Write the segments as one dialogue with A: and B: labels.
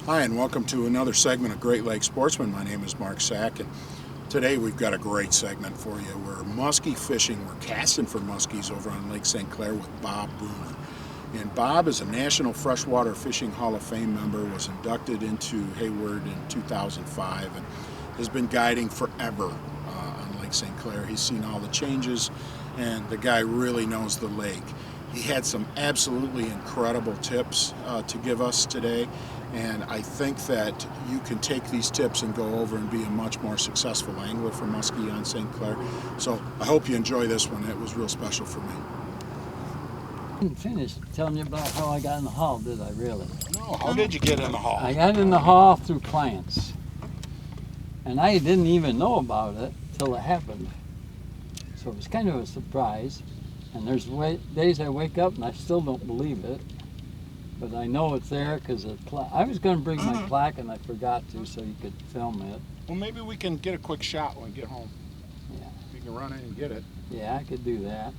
A: Hi, and welcome to another segment of Great Lakes Sportsman. My name is Mark Sack, and today we've got a great segment for you. We're muskie fishing. We're casting for muskies over on Lake St. Clair with Bob Bruner. And Bob is a National Freshwater Fishing Hall of Fame member, was inducted into Hayward in 2005, and has been guiding forever on Lake St. Clair. He's seen all the changes, and the guy really knows the lake. He had some absolutely incredible tips to give us today, and I think that you can take these tips and go over and be a much more successful angler for muskie on St. Clair. So I hope you enjoy this one. It was real special for me.
B: I didn't finish telling you about how I got in the hall, did I really?
A: No, how did you get in the hall?
B: I got in the hall through clients. And I didn't even know about it till it happened. So it was kind of a surprise. And there's days I wake up and I still don't believe it. But I know it's there because I was going to bring my plaque and I forgot to, so you could film it.
A: Well, maybe we can get a quick shot when we get home.
B: Yeah.
A: We can run in and get it.
B: Yeah, I could do that.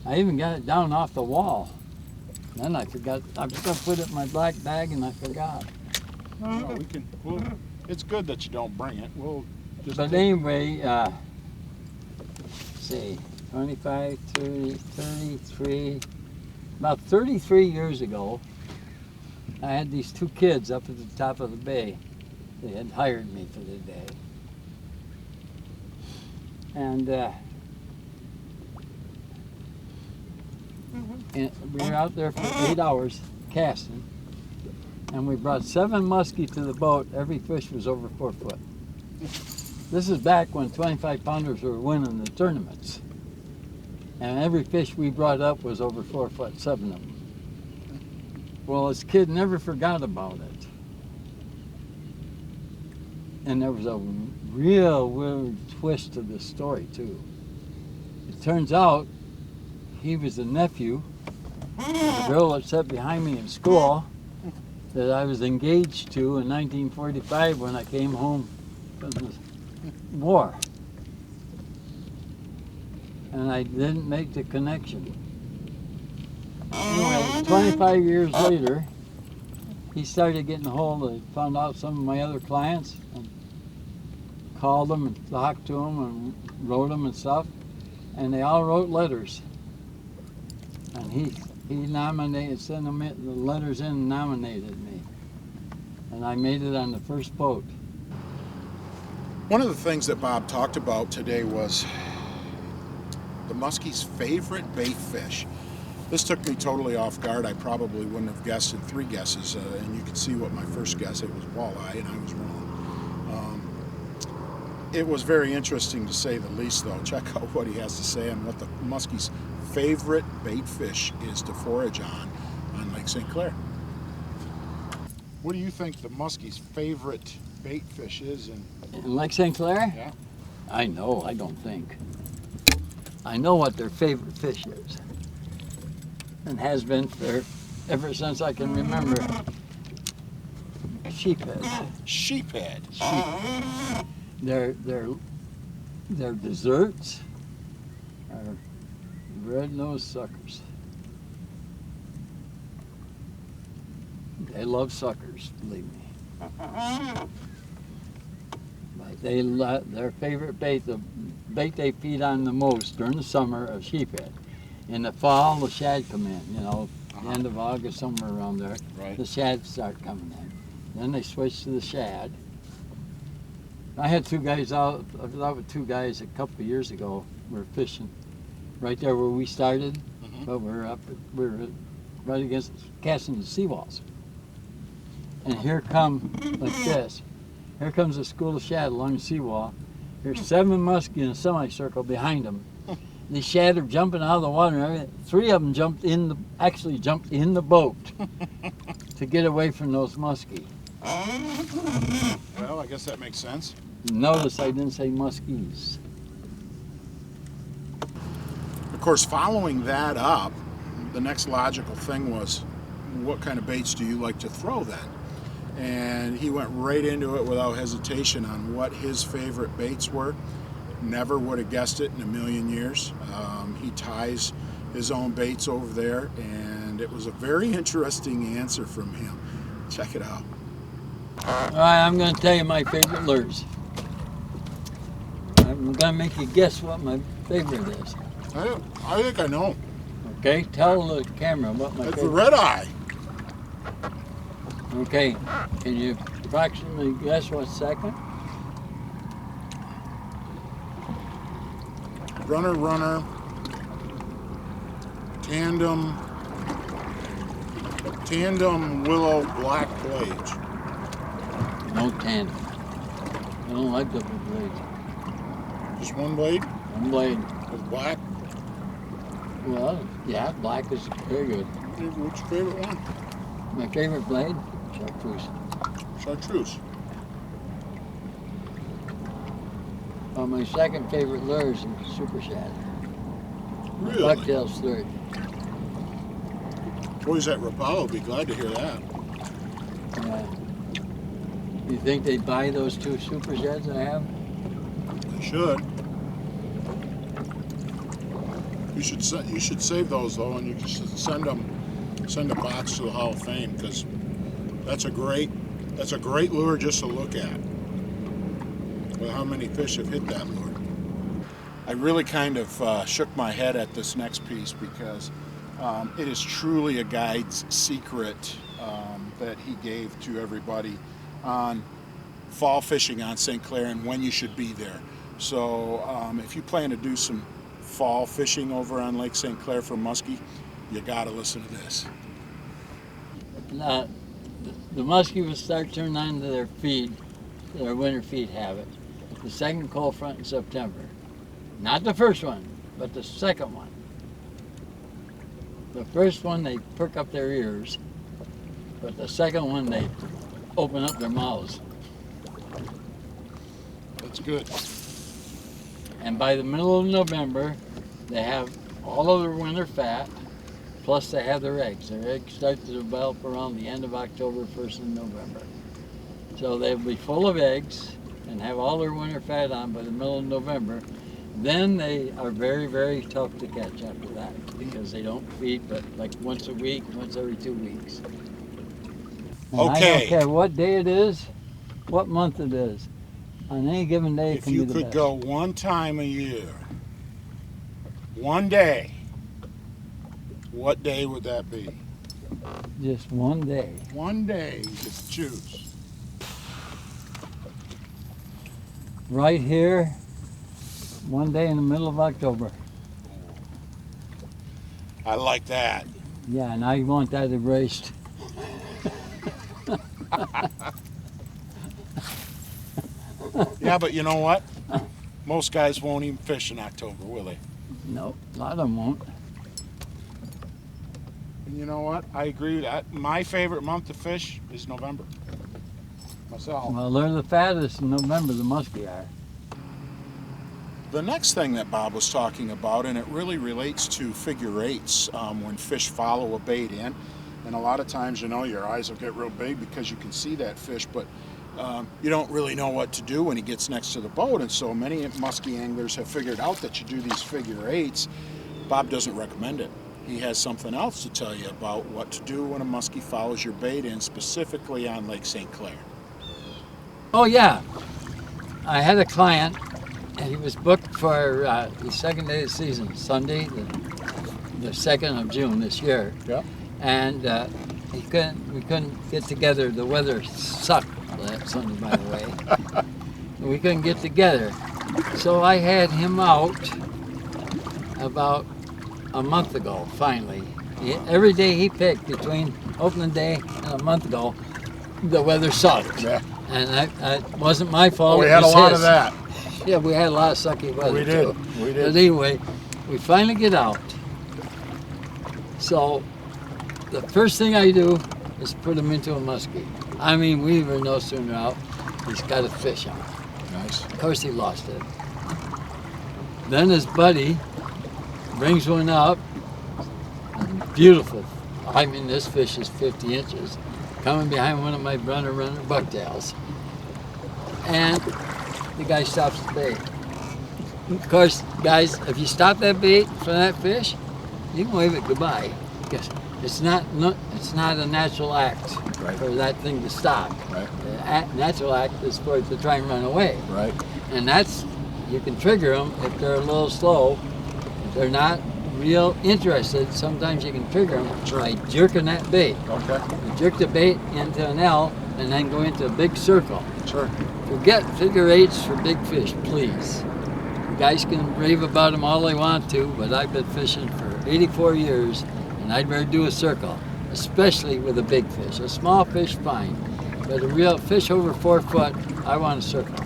B: I even got it down off the wall. Then I forgot. I was going to put it in my black bag and I forgot.
A: No, we can. It's good that you don't bring it. We'll just.
B: But anyway, let's see, 25, 30, 33. About 33 years ago, I had these two kids up at the top of the bay. They had hired me for the day. And we were out there for 8 hours casting, and we brought 7 muskie to the boat. Every fish was over 4 foot. This is back when 25-pounders were winning the tournaments. And every fish we brought up was over 4 foot, 7 of them. Well, this kid never forgot about it. And there was a real weird twist to this story, too. It turns out he was the nephew of the girl that sat behind me in school that I was engaged to in 1945 when I came home from the war. And I didn't make the connection. Anyway, 25 years later, he started getting a hold of, found out some of my other clients, and called them and talked to them and wrote them and stuff, and they all wrote letters. And he nominated, sent them the letters in and nominated me. And I made it on the first boat.
A: One of the things that Bob talked about today was the muskie's favorite bait fish. This took me totally off guard. I probably wouldn't have guessed in 3 guesses, and you can see what my first guess, it was walleye, and I was wrong. It was very interesting to say the least, though. Check out what he has to say on what the muskie's favorite bait fish is to forage on Lake St. Clair. What do you think the muskie's favorite bait fish is in
B: Lake St. Clair?
A: Yeah.
B: I know, I don't think. I know what their favorite fish is, and has been for ever since I can remember. Sheephead.
A: Sheephead.
B: Sheephead. Their desserts are red-nosed suckers. They love suckers, believe me. But their favorite bait, the bait they feed on the most during the summer, are sheephead. In the fall, the shad come in, the end of August, somewhere around there.
A: Right.
B: The shad start coming in. Then they switch to the shad. I had 2 guys out, I was out with 2 guys a couple of years ago. We were fishing right there where we started, but we were right against, casting the seawalls. And here comes a school of shad along the seawall. There's 7 muskie in a semicircle behind them. The shad are jumping out of the water and everything. 3 of them actually jumped in the boat to get away from those muskie.
A: Well, I guess that makes sense.
B: Notice I didn't say muskies.
A: Of course, following that up, the next logical thing was, what kind of baits do you like to throw then? And he went right into it without hesitation on what his favorite baits were. Never would have guessed it in a million years. He ties his own baits over there, and it was a very interesting answer from him. Check it out.
B: All right, I'm going to tell you my favorite lures. I'm going to make you guess what my favorite is.
A: I think I know.
B: Okay, tell the camera what my
A: It's the
B: favorite.
A: red eye.
B: Okay, can you approximately guess what's second?
A: Runner, tandem willow black blades.
B: No tandem. I don't like double blades.
A: Just one blade
B: One blade.
A: with black.
B: Well, yeah, black is very good.
A: What's your favorite one?
B: My favorite blade? Chartreuse.
A: Chartreuse.
B: My second favorite lure is Super Shad.
A: Really?
B: Bucktail's third.
A: Boys at Rapallo would be glad to hear that.
B: Yeah. You think they'd buy those two Super Shads I have?
A: They should. You should save those though, and you should send a box to the Hall of Fame, because that's a great lure just to look at. With how many fish have hit that lure. I really kind of shook my head at this next piece, because it is truly a guide's secret that he gave to everybody on fall fishing on St. Clair and when you should be there. So if you plan to do some fall fishing over on Lake St. Clair for muskie, you got to listen to this.
B: The muskie will start turning on to their feed, their winter feed habit. The second cold front in September. Not the first one, but the second one. The first one, they perk up their ears, but the second one, they open up their mouths.
A: That's good.
B: And by the middle of November, they have all of their winter fat, plus they have their eggs. Their eggs start to develop around the end of October, 1st of November. So they'll be full of eggs and have all their winter fat on by the middle of November. Then they are very, very tough to catch after that, because they don't feed but like once a week, once every 2 weeks. And I
A: Okay.
B: don't care what day it is, what month it is. On any given day, it
A: If
B: can
A: you
B: be the
A: could
B: best.
A: go one time a year, one day, what day would that be?
B: Just one day.
A: One day you could choose.
B: Right here, one day in the middle of October.
A: I like that.
B: Yeah, now you want that erased.
A: Yeah, but you know what? Most guys won't even fish in October, will they?
B: No, a lot of them won't.
A: And you know what? I agree with that. My favorite month to fish is November. Myself.
B: Well, they're the fattest in November, the muskie are.
A: The next thing that Bob was talking about, and it really relates to figure eights, when fish follow a bait in. And a lot of times, you know, your eyes will get real big because you can see that fish, but you don't really know what to do when he gets next to the boat. And so many muskie anglers have figured out that you do these figure eights. Bob doesn't recommend it. He has something else to tell you about what to do when a muskie follows your bait in, specifically on Lake St. Clair.
B: Oh, yeah. I had a client, and he was booked for the second day of the season, Sunday, the 2nd of June this year.
A: Yep.
B: And we couldn't get together. The weather sucked that Sunday, by the way. We couldn't get together. So I had him out about a month ago, finally. Every day he picked between opening day and a month ago, the weather sucked.
A: Yeah.
B: And it wasn't my fault.
A: We
B: it
A: had a
B: was
A: lot
B: his.
A: of that.
B: Yeah, we had a lot of sucky weather
A: We did.
B: too.
A: We
B: But
A: did.
B: anyway, we finally get out. So the first thing I do is put him into a muskie. I mean, we were no sooner out, he's got a fish on.
A: Nice.
B: Of course he lost it. Then his buddy brings one up, beautiful. I mean, this fish is 50 inches, coming behind one of my runner bucktails. And the guy stops the bait. Of course, guys, if you stop that bait for that fish, you can wave it goodbye. Because it's not a natural act
A: Right.
B: for that thing to stop.
A: Right.
B: The natural act is for it to try and run away.
A: Right.
B: And that's, you can trigger them if they're a little slow. If they're not real interested, sometimes you can trigger them
A: Sure.
B: by jerking that bait.
A: Okay.
B: You jerk the bait into an L and then go into a big circle.
A: Sure.
B: Forget figure eights for big fish, please. You guys can rave about them all they want to, but I've been fishing for 84 years, and I'd rather do a circle, especially with a big fish. A small fish, fine, but a real fish over 4 foot, I want a circle.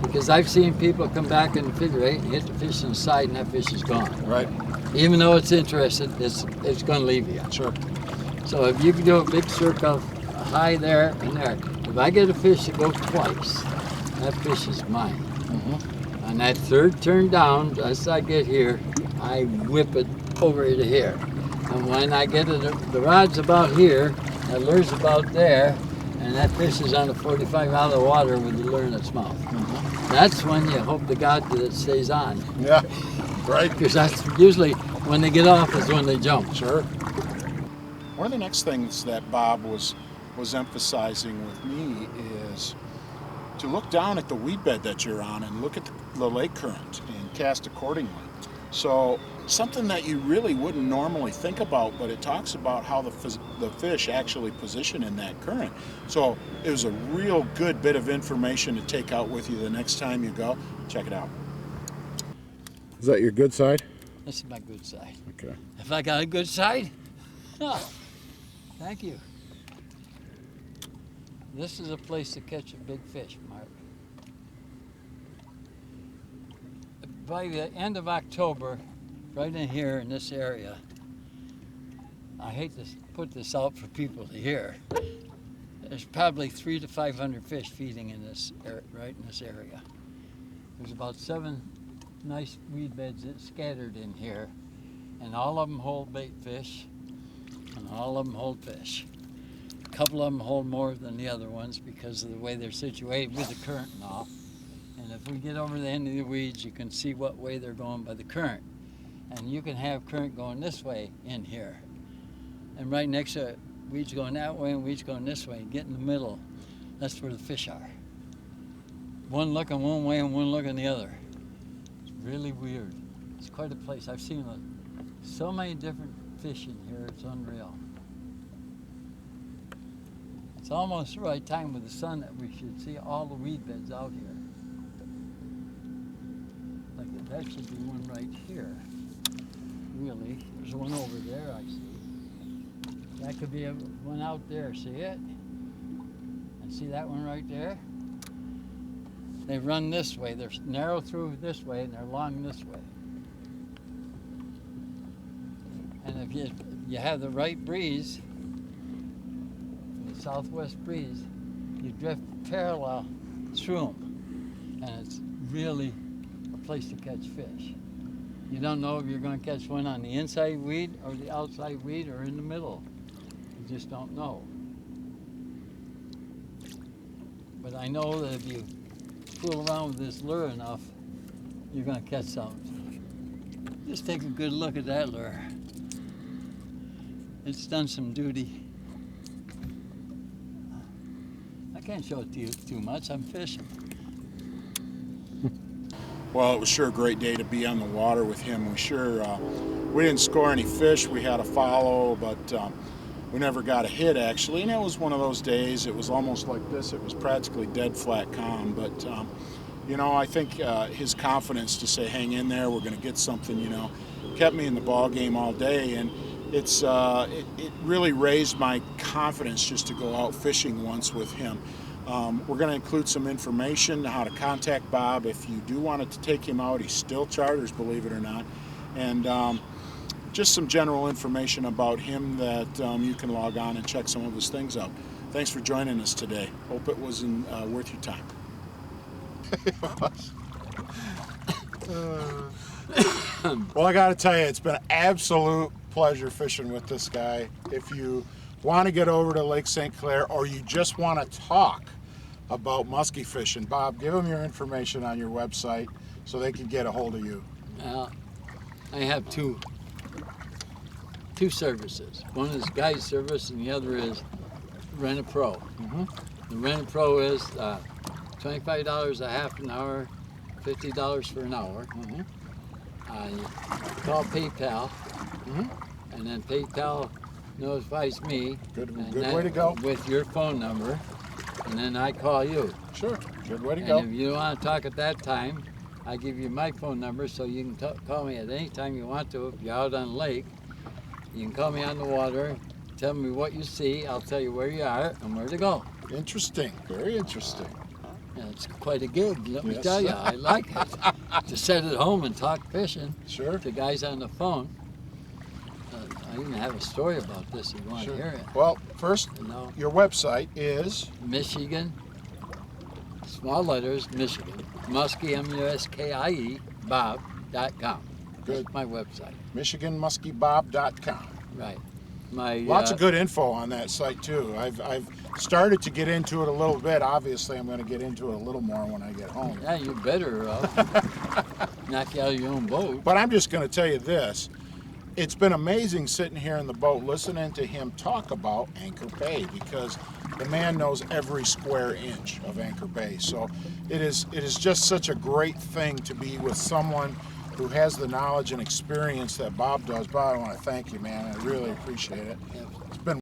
B: Because I've seen people come back in the figure eight and hit the fish in the side, and that fish is gone.
A: Right.
B: Even though it's interested, it's going to leave you.
A: Sure.
B: So if you can do a big circle, high there and there. If I get a fish to go twice, that fish is mine.
A: Mm-hmm.
B: On that third turn down, as I get here, I whip it over to here. And when I get it, the rod's about here, the lure's about there, and that fish is on the 45 out of the water with the lure in its mouth.
A: Mm-hmm.
B: That's when you hope to God that it stays on.
A: Yeah. Right.
B: Because that's usually when they get off is when they jump.
A: Sure. One of the next things that Bob was emphasizing with me is to look down at the weed bed that you're on and look at the lake current and cast accordingly. So something that you really wouldn't normally think about, but it talks about how the fish actually position in that current. So it was a real good bit of information to take out with you the next time you go. Check it out. Is that your good side?
B: This is my good side.
A: Okay.
B: If I got a good side, oh, thank you. This is a place to catch a big fish, Mark. By the end of October, right in here in this area, I hate to put this out for people to hear, there's probably 300 to 500 fish feeding in this right in this area. There's about 7 nice weed beds that's scattered in here, and all of them hold bait fish, and all of them hold fish. A couple of them hold more than the other ones because of the way they're situated with the current and all. And if we get over the end of the weeds, you can see what way they're going by the current. And you can have current going this way in here. And right next to it, weeds going that way and weeds going this way. Get in the middle. That's where the fish are. One looking one way and one looking the other. It's really weird. It's quite a place. I've seen so many different fish in here. It's unreal. It's almost the right time with the sun that we should see all the weed beds out here. Like that should be one right here. Really, there's one over there I see. That could be one out there, see it? And see that one right there? They run this way. They're narrow through this way and they're long this way. And if you have the right breeze, the southwest breeze, you drift parallel through them. And it's really a place to catch fish. You don't know if you're going to catch one on the inside weed or the outside weed or in the middle. You just don't know. But I know that if you fool around with this lure enough, you're going to catch something. Just take a good look at that lure. It's done some duty. I can't show it to you too much. I'm fishing.
A: Well, it was sure a great day to be on the water with him. We didn't score any fish. We had a follow, but we never got a hit, actually. And it was one of those days. It was almost like this. It was practically dead flat calm. But, I think his confidence to say, hang in there, we're going to get something, kept me in the ball game all day. And it really raised my confidence just to go out fishing once with him. We're going to include some information how to contact Bob if you do want to take him out. He still charters, believe it or not, and just some general information about him that you can log on and check some of his things out. Thanks for joining us today. Hope it was worth your time. Well, I got to tell you, it's been an absolute pleasure fishing with this guy. If you want to get over to Lake St. Clair or you just want to talk about muskie fishing, Bob, give them your information on your website so they can get a hold of you.
B: I have two two services. One is guide service, and the other is Rent-A-Pro. The Rent-A-Pro is $25 a half an hour, $50 for an hour. You call PayPal, and then PayPal notifies me.
A: Good
B: and
A: way to go.
B: With your phone number, and then I call you.
A: Sure, good way to
B: And
A: go.
B: if you want to talk at that time, I give you my phone number so you can call me at any time you want to. If you're out on the lake, you can call me on the water, tell me what you see, I'll tell you where you are and where to go.
A: Interesting, very interesting.
B: Yeah, it's quite a gig, let me
A: Yes.
B: tell you. I like it. To sit at home and talk fishing
A: Sure.
B: to guys on the phone. I even have a story about this if you want to hear it.
A: Well, first,
B: You know,
A: your website is
B: Michigan, small letters, Michigan, Muskie, M-U-S-K-I-E, Bob.com.
A: Good.
B: That's my website.
A: MichiganMuskieBob.com.
B: Right. My
A: Lots of good info on that site too. I've started to get into it a little bit. Obviously, I'm going to get into it a little more when I get home.
B: Yeah, you better knock you out of your own boat.
A: But I'm just going to tell you this. It's been amazing sitting here in the boat listening to him talk about Anchor Bay, because the man knows every square inch of Anchor Bay. So it is just such a great thing to be with someone who has the knowledge and experience that Bob does. Bob, I want to thank you, man. I really appreciate it.
B: Yeah.